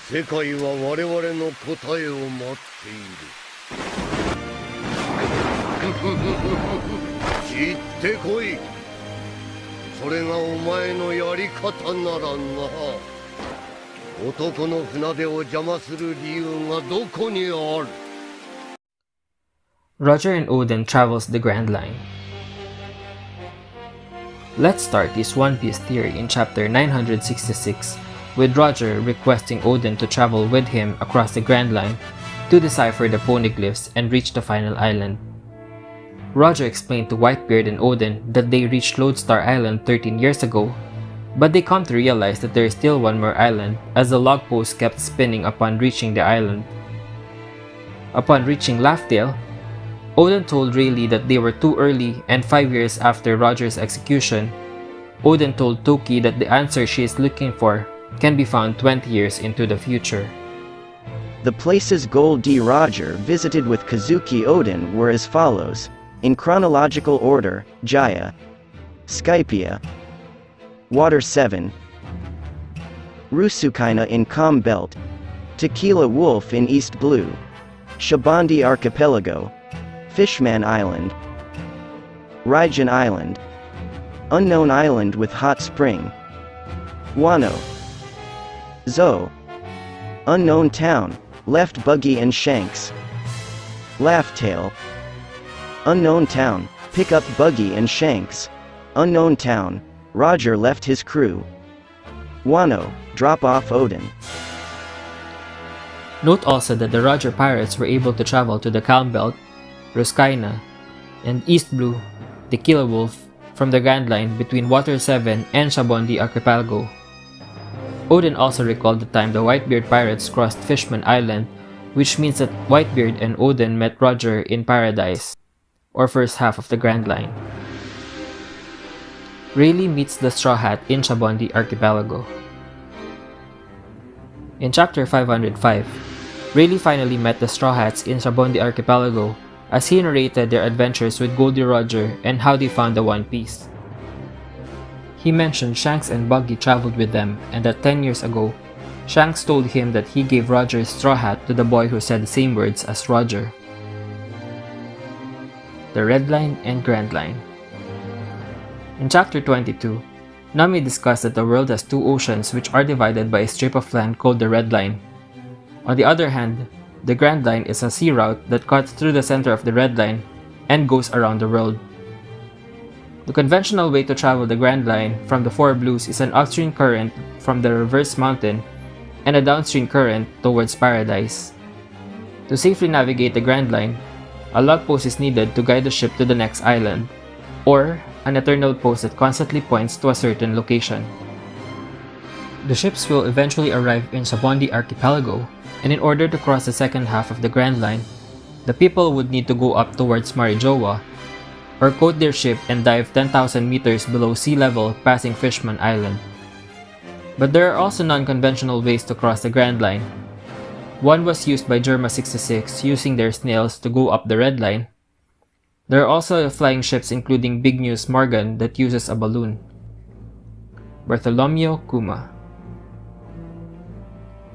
世界は我々の答えを待っている。行ってこい。それがお前のやり方ならな。男の船出を邪魔する理由がどこにある。 Roger and Oden travels the Grand Line. Let's start this One Piece theory in chapter 966, with Roger requesting Oden to travel with him across the Grand Line to decipher the poneglyphs and reach the final island. Roger explained to Whitebeard and Oden that they reached Lodestar Island 13 years ago, but they come to realize that there is still one more island as the log post kept spinning upon reaching the island. Upon reaching Laughdale, Oden told Rayleigh that they were too early, and 5 years after Roger's execution, Oden told Toki that the answer she is looking for can be found 20 years into the future. The places Gold D. Roger visited with Kazuki Oden were as follows, in chronological order: Jaya, Skypia, Water 7, Rusukaina in Calm Belt, Tequila Wolf in East Blue, Sabaody Archipelago, Fishman Island, Raijin Island, Unknown Island with Hot Spring, Wano, Zo, Unknown Town, left Buggy and Shanks, Laughtale, Unknown Town, pick up Buggy and Shanks, Unknown Town, Roger left his crew, Wano, drop off Oden. Note also that the Roger pirates were able to travel to the Calm Belt, Ruskaina, and East Blue, Tequila Wolf, from the Grand Line between Water 7 and Sabaody Archipelago. Oden also recalled the time the Whitebeard pirates crossed Fishman Island, which means that Whitebeard and Oden met Roger in Paradise, or first half of the Grand Line. Rayleigh meets the Straw Hat in Sabaody Archipelago. In chapter 505, Rayleigh finally met the Straw Hats in Sabaody Archipelago as he narrated their adventures with Goldie Roger and how they found the One Piece. He mentioned Shanks and Buggy traveled with them, and that 10 years ago, Shanks told him that he gave Roger's straw hat to the boy who said the same words as Roger. The Red Line and Grand Line. In chapter 22, Nami discussed that the world has two oceans which are divided by a strip of land called the Red Line. On the other hand, the Grand Line is a sea route that cuts through the center of the Red Line and goes around the world. The conventional way to travel the Grand Line from the Four Blues is an upstream current from the reverse mountain and a downstream current towards Paradise. To safely navigate the Grand Line, a log post is needed to guide the ship to the next island, or an eternal post that constantly points to a certain location. The ships will eventually arrive in Sabaody Archipelago, and in order to cross the second half of the Grand Line, the people would need to go up towards Marijoa, or coat their ship and dive 10,000 meters below sea level passing Fishman Island. But there are also non-conventional ways to cross the Grand Line. One was used by Germa 66 using their snails to go up the Red Line. There are also flying ships including Big News Morgan that uses a balloon. Bartholomew Kuma.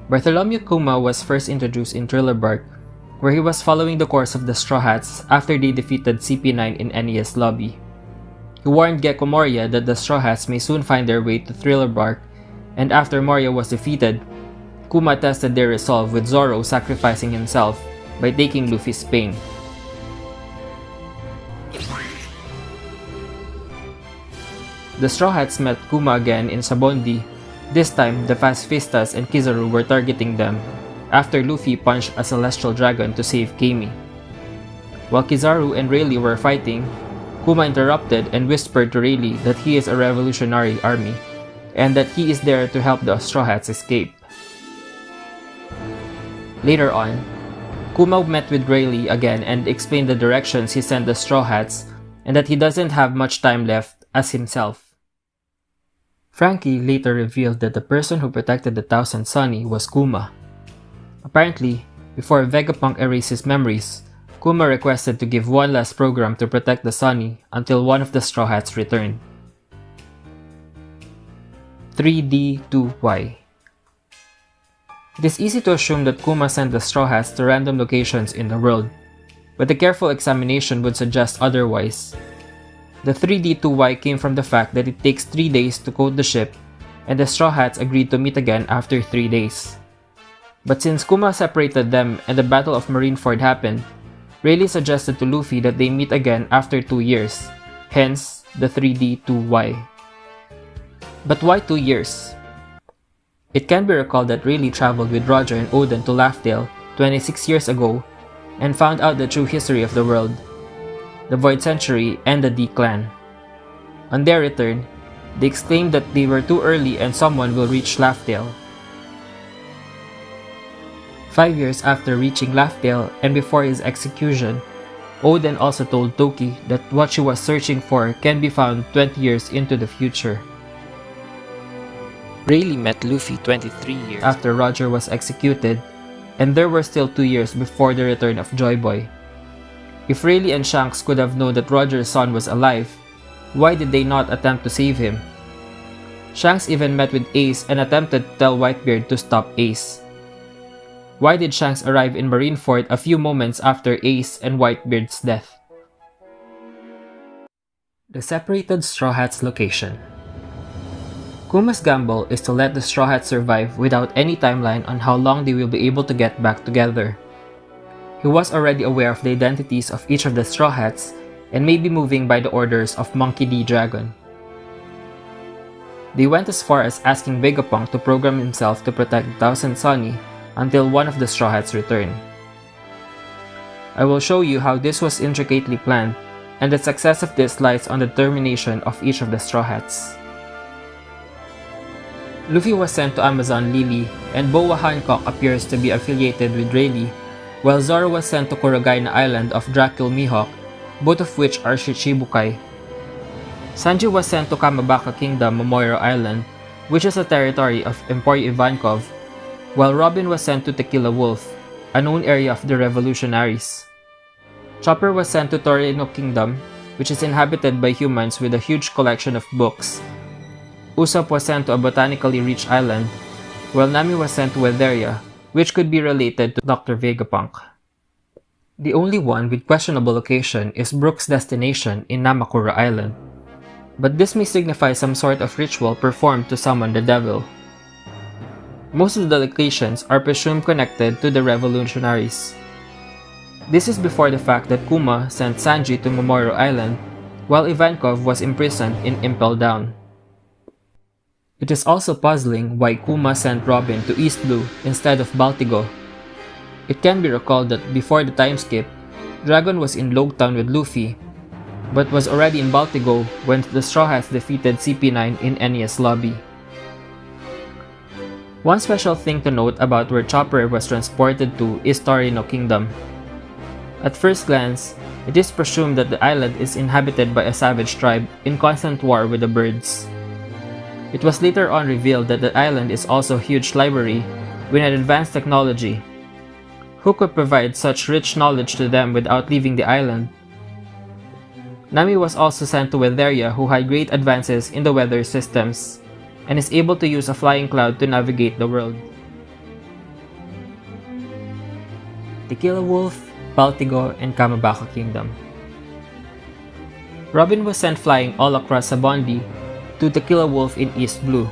Bartholomew Kuma was first introduced in Thriller Bark, where he was following the course of the Straw Hats after they defeated CP9 in NES Lobby. He warned Gecko Moria that the Straw Hats may soon find their way to Thriller Bark, and after Moria was defeated, Kuma tested their resolve with Zoro sacrificing himself by taking Luffy's pain. The Straw Hats met Kuma again in Sabaody. This time, the Pacifistas and Kizaru were targeting them after Luffy punched a celestial dragon to save Kami. While Kizaru and Rayleigh were fighting, Kuma interrupted and whispered to Rayleigh that he is a revolutionary army, and that he is there to help the Straw Hats escape. Later on, Kuma met with Rayleigh again and explained the directions he sent the Straw Hats, and that he doesn't have much time left as himself. Franky later revealed that the person who protected the Thousand Sunny was Kuma. Apparently, before Vegapunk erased his memories, Kuma requested to give one last program to protect the Sunny until one of the Straw Hats returned. 3D2Y. It is easy to assume that Kuma sent the Strawhats to random locations in the world, but a careful examination would suggest otherwise. The 3D2Y came from the fact that it takes 3 days to coat the ship, and the Strawhats agreed to meet again after 3 days. But since Kuma separated them and the Battle of Marineford happened, Rayleigh suggested to Luffy that they meet again after 2 years, hence the 3D2Y. But why 2 years? It can be recalled that Rayleigh traveled with Roger and Oden to Laughdale 26 years ago and found out the true history of the world, the Void Century, and the D-Clan. On their return, they exclaimed that they were too early and someone will reach Laughdale. 5 years after reaching Laughdale and before his execution, Oden also told Toki that what she was searching for can be found 20 years into the future. Rayleigh met Luffy 23 years after Roger was executed, and there were still 2 years before the return of Joy Boy. If Rayleigh and Shanks could have known that Roger's son was alive, why did they not attempt to save him? Shanks even met with Ace and attempted to tell Whitebeard to stop Ace. Why did Shanks arrive in Marineford a few moments after Ace and Whitebeard's death? The separated Straw Hats location. Kuma's gamble is to let the Straw Hats survive without any timeline on how long they will be able to get back together. He was already aware of the identities of each of the Straw Hats and may be moving by the orders of Monkey D. Dragon. They went as far as asking Vegapunk to program himself to protect the Thousand Sunny until one of the Straw Hats returned. I will show you how this was intricately planned, and the success of this lies on the determination of each of the Straw Hats. Luffy was sent to Amazon Lily, and Boa Hancock appears to be affiliated with Rayleigh, while Zoro was sent to Kuragaina Island of Dracul Mihawk, both of which are Shichibukai. Sanji was sent to Kamabakka Kingdom Momoiro Island, which is a territory of Emporio Ivankov, while Robin was sent to Tequila Wolf, a known area of the revolutionaries. Chopper was sent to Torino Kingdom, which is inhabited by humans with a huge collection of books. Usopp was sent to a botanically rich island, while Nami was sent to Weatheria, which could be related to Dr. Vegapunk. The only one with questionable location is Brook's destination in Namakura Island, but this may signify some sort of ritual performed to summon the devil. Most of the locations are presumed connected to the revolutionaries. This is before the fact that Kuma sent Sanji to Momoiro Island, while Ivankov was imprisoned in Impel Down. It is also puzzling why Kuma sent Robin to East Blue instead of Baltigo. It can be recalled that before the time skip, Dragon was in Logtown with Luffy, but was already in Baltigo when the Straw Hats defeated CP9 in Enies Lobby. One special thing to note about where Chopper was transported to is Torino Kingdom. At first glance, it is presumed that the island is inhabited by a savage tribe in constant war with the birds. It was later on revealed that the island is also a huge library with an advanced technology. Who could provide such rich knowledge to them without leaving the island? Nami was also sent to Weatheria, who had great advances in the weather systems, and is able to use a flying cloud to navigate the world. Tequila Wolf, Baltigo, and Kamabakka Kingdom. Robin was sent flying all across Sabaody to Tequila Wolf in East Blue.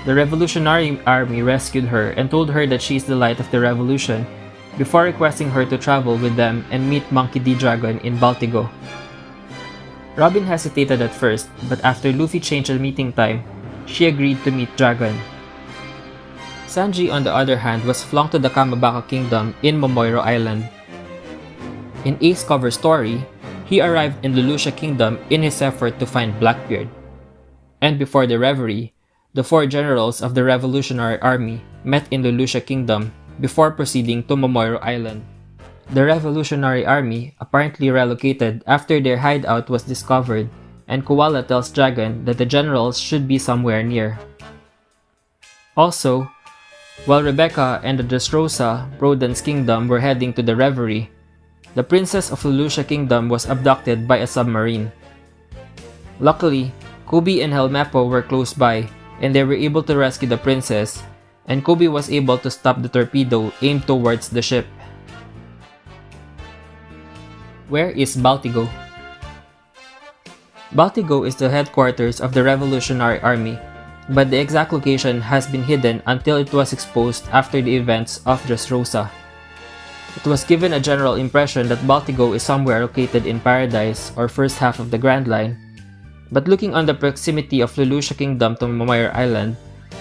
The Revolutionary Army rescued her and told her that she is the light of the revolution before requesting her to travel with them and meet Monkey D. Dragon in Baltigo. Robin hesitated at first, but after Luffy changed the meeting time, she agreed to meet Dragon. Sanji, on the other hand, was flung to the Kamabakka Kingdom in Momoiro Island. In Ace cover story, he arrived in Leloucha Kingdom in his effort to find Blackbeard. And before the reverie, the 4 generals of the Revolutionary Army met in Leloucha Kingdom before proceeding to Momoiro Island. The Revolutionary Army apparently relocated after their hideout was discovered, and Koala tells Dragon that the generals should be somewhere near. Also, while Rebecca and the Dressrosa, Broden's kingdom, were heading to the reverie, the princess of Leloucha Kingdom was abducted by a submarine. Luckily, Kubi and Helmeppo were close by, and they were able to rescue the princess, and Kobe was able to stop the torpedo aimed towards the ship. Where is Baltigo? Baltigo is the headquarters of the Revolutionary Army, but the exact location has been hidden until it was exposed after the events of Dressrosa. It was given a general impression that Baltigo is somewhere located in Paradise or first half of the Grand Line, but looking on the proximity of Lelouchia Kingdom to Momoiro Island,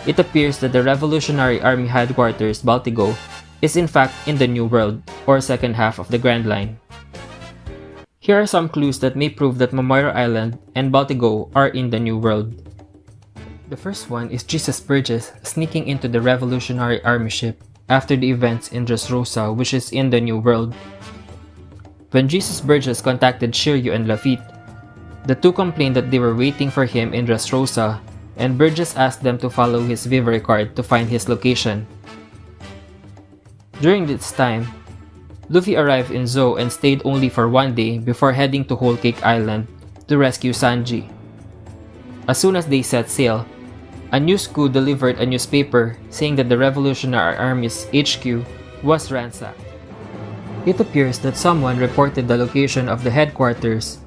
it appears that the Revolutionary Army headquarters, Baltigo, is in fact in the New World, or second half of the Grand Line. Here are some clues that may prove that Momoiro Island and Baltigo are in the New World. The first one is Jesus Burgess sneaking into the Revolutionary Army ship after the events in Dressrosa, which is in the New World. When Jesus Burgess contacted Shiryu and Lafitte, the two complained that they were waiting for him in Dressrosa, and Burgess asked them to follow his Vivere card to find his location. During this time, Luffy arrived in Zou and stayed only for one day before heading to Whole Cake Island to rescue Sanji. As soon as they set sail, a news crew delivered a newspaper saying that the Revolutionary Army's HQ was ransacked. It appears that someone reported the location of the headquarters,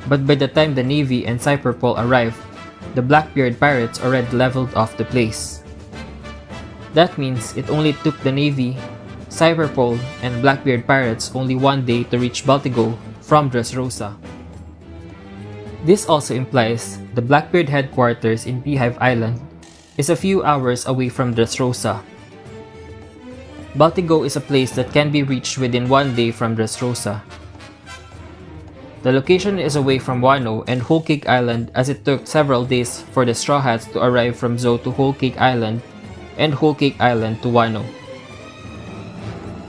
but by the time the Navy and Cyberpol arrived, the Blackbeard pirates already leveled off the place. That means it only took the Navy, Cyberpol, and Blackbeard pirates only one day to reach Baltigo from Dressrosa. This also implies the Blackbeard headquarters in Beehive Island is a few hours away from Dressrosa. Baltigo is a place that can be reached within one day from Dressrosa. The location is away from Wano and Whole Cake Island, as it took several days for the Strawhats to arrive from Zou to Whole Cake Island and Whole Cake Island to Wano.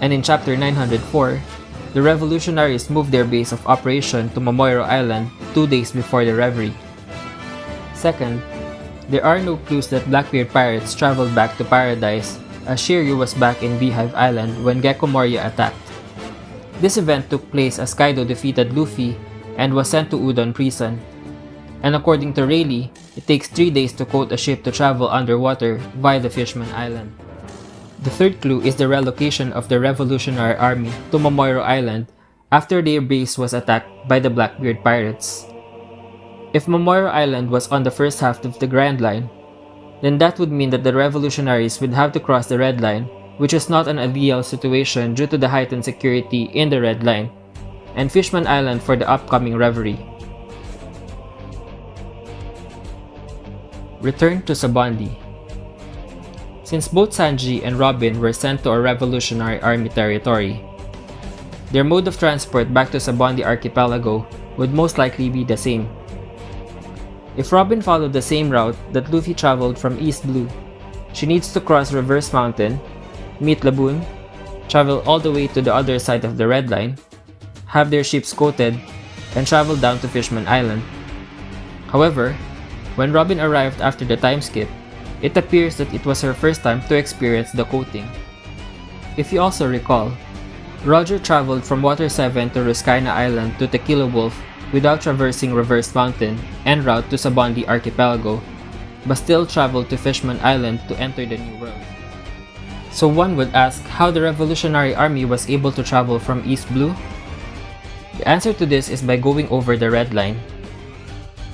And in chapter 904, the revolutionaries moved their base of operation to Momoiro Island 2 days before the reverie. Second, there are no clues that Blackbeard pirates traveled back to Paradise, as Shiryu was back in Beehive Island when Gecko Moria attacked. This event took place as Kaido defeated Luffy and was sent to Udon Prison. And according to Rayleigh, it takes 3 days to coat a ship to travel underwater via the Fishman Island. The third clue is the relocation of the Revolutionary Army to Momoiro Island after their base was attacked by the Blackbeard pirates. If Momoiro Island was on the first half of the Grand Line, then that would mean that the revolutionaries would have to cross the Red Line, which is not an ideal situation due to the heightened security in the Red Line, and Fishman Island for the upcoming reverie. Return to Sabaody. Since both Sanji and Robin were sent to a Revolutionary Army territory, their mode of transport back to Sabaody Archipelago would most likely be the same. If Robin followed the same route that Luffy traveled from East Blue, she needs to cross Reverse Mountain, meet Laboon, travel all the way to the other side of the Red Line, have their ships coated, and travel down to Fishman Island. However, when Robin arrived after the time skip, it appears that it was her first time to experience the coating. If you also recall, Roger traveled from Water 7 to Ruscaina Island to Tequila Wolf without traversing Reverse Mountain en route to Sabaody Archipelago, but still traveled to Fishman Island to enter the New World. So one would ask how the Revolutionary Army was able to travel from East Blue? The answer to this is by going over the Red Line.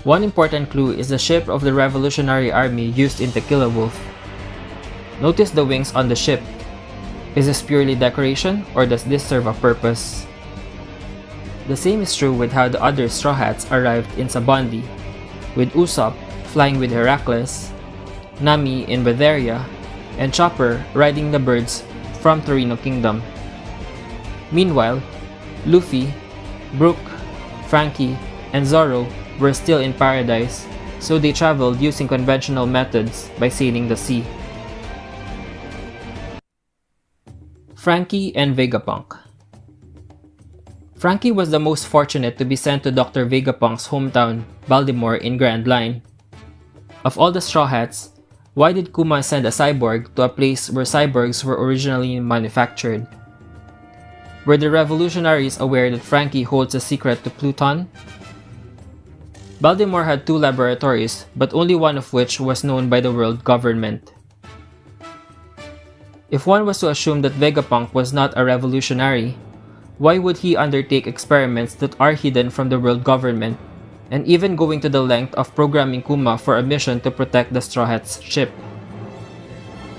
One important clue is the ship of the Revolutionary Army used in Tequila Wolf. Notice the wings on the ship. Is this purely decoration, or does this serve a purpose? The same is true with how the other Straw Hats arrived in Sabaody, with Usopp flying with Heracles, Nami in Wetheria, and Chopper riding the birds from Torino Kingdom. Meanwhile, Luffy, Brook, Franky, and Zoro were still in Paradise, so they traveled using conventional methods by sailing the sea. Franky and Vegapunk. Franky was the most fortunate to be sent to Dr. Vegapunk's hometown, Baltimore, in Grand Line. Of all the Straw Hats, why did Kuma send a cyborg to a place where cyborgs were originally manufactured? Were the revolutionaries aware that Franky holds a secret to Pluton? Baltimore had 2 laboratories, but only one of which was known by the world government. If one was to assume that Vegapunk was not a revolutionary, why would he undertake experiments that are hidden from the world government, and even going to the length of programming Kuma for a mission to protect the Strawhats' ship?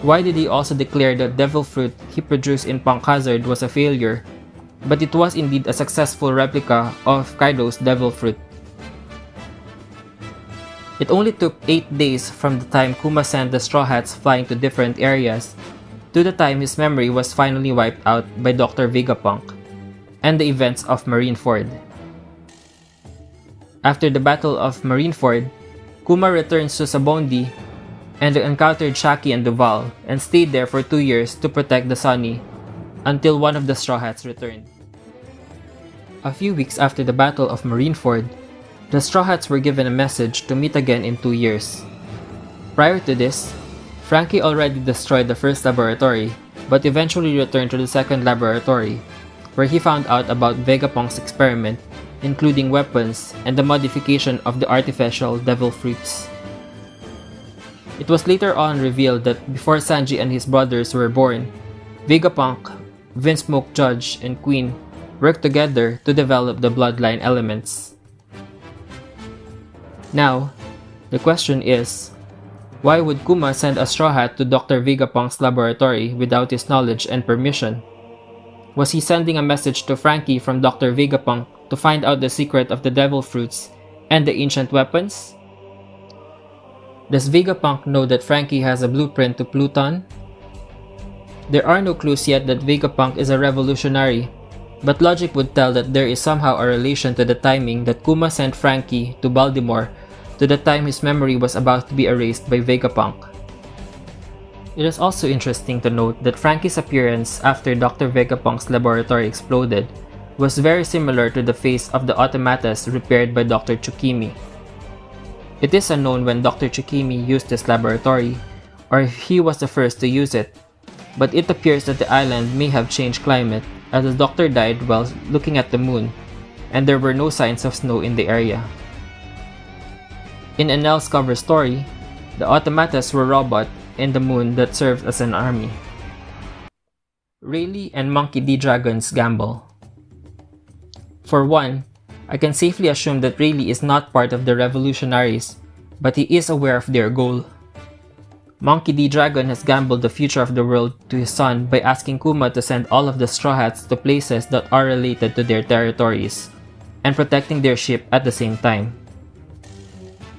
Why did he also declare that devil fruit he produced in Punk Hazard was a failure, but it was indeed a successful replica of Kaido's devil fruit? It only took 8 days from the time Kuma sent the Strawhats flying to different areas to the time his memory was finally wiped out by Dr. Vegapunk and the events of Marineford. After the Battle of Marineford, Kuma returns to Sabaody and encountered Shaki and Duval and stayed there for 2 years to protect the Sunny until one of the Strawhats returned. A few weeks after the Battle of Marineford, the Strawhats were given a message to meet again in 2 years. Prior to this, Franky already destroyed the first laboratory, but eventually returned to the second laboratory, where he found out about Vegapunk's experiment, including weapons and the modification of the artificial devil fruits. It was later on revealed that before Sanji and his brothers were born, Vegapunk, Vinsmoke Judge, and Queen worked together to develop the bloodline elements. Now, the question is, why would Kuma send a Straw Hat to Dr. Vegapunk's laboratory without his knowledge and permission? Was he sending a message to Franky from Dr. Vegapunk to find out the secret of the devil fruits and the ancient weapons? Does Vegapunk know that Franky has a blueprint to Pluton? There are no clues yet that Vegapunk is a revolutionary, but logic would tell that there is somehow a relation to the timing that Kuma sent Franky to Baltimore to the time his memory was about to be erased by Vegapunk. It is also interesting to note that Franky's appearance after Dr. Vegapunk's laboratory exploded was very similar to the face of the automatas repaired by Dr. Tsukimi. It is unknown when Dr. Tsukimi used this laboratory, or if he was the first to use it, but it appears that the island may have changed climate as the doctor died while looking at the moon, and there were no signs of snow in the area. In Enel's cover story, the automatas were robots in the moon that served as an army. Rayleigh and Monkey D. Dragon's gamble. For one, I can safely assume that Rayleigh is not part of the revolutionaries, but he is aware of their goal. Monkey D. Dragon has gambled the future of the world to his son by asking Kuma to send all of the Straw Hats to places that are related to their territories, and protecting their ship at the same time.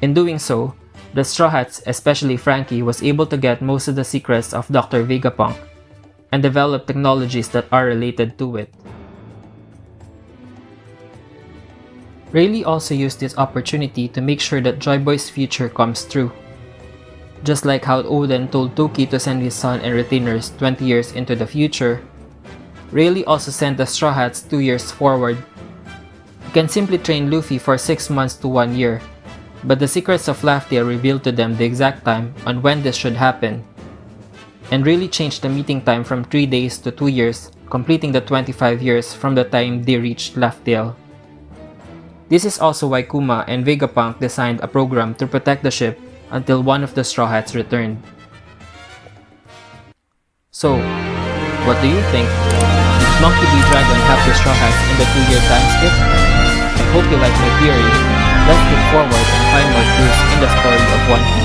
In doing so, the Straw Hats, especially Franky, was able to get most of the secrets of Dr. Vegapunk and develop technologies that are related to it. Rayleigh also used this opportunity to make sure that Joy Boy's future comes true. Just like how Oden told Toki to send his son and retainers 20 years into the future, Rayleigh also sent the Straw Hats 2 years forward. You can simply train Luffy for 6 months to 1 year, but the secrets of Laugh Tale revealed to them the exact time on when this should happen, and really changed the meeting time from 3 days to 2 years, completing the 25 years from the time they reached Laugh Tale. This is also why Kuma and Vegapunk designed a program to protect the ship until one of the Straw Hats returned. So, what do you think? Did Monkey D. Dragon have the Straw Hats in the 2-year time skip? I hope you like my theory. Let's look forward and find more clues in the story of One Piece.